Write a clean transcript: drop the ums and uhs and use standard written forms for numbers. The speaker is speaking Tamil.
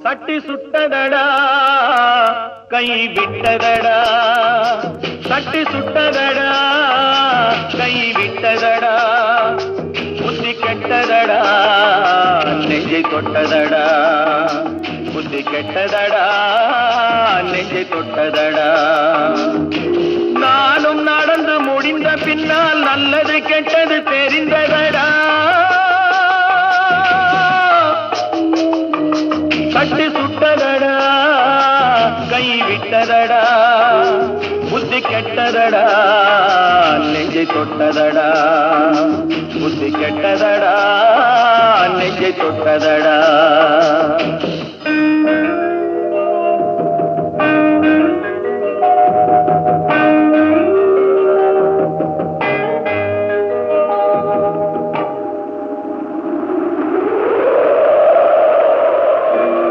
தட்டி சுட்டதடா கை விட்டதடா தட்டி சுட்டதடா கை விட்டதடா புத்தி கெட்டதடா நெஞ்சை தொட்டதடா புத்தி கெட்டதடா நெஞ்சை தொட்டதடா நானும் நடந்து முடிந்த பின்னால் நல்லது கெட்டது தெரிந்ததடா தட்டி சுட்டதடா கை விட்டதடா புத்தி கெட்டதடா நெஞ்சை தொட்டதடா புத்தி கெட்டதடா நெஞ்சை தொட்டதடா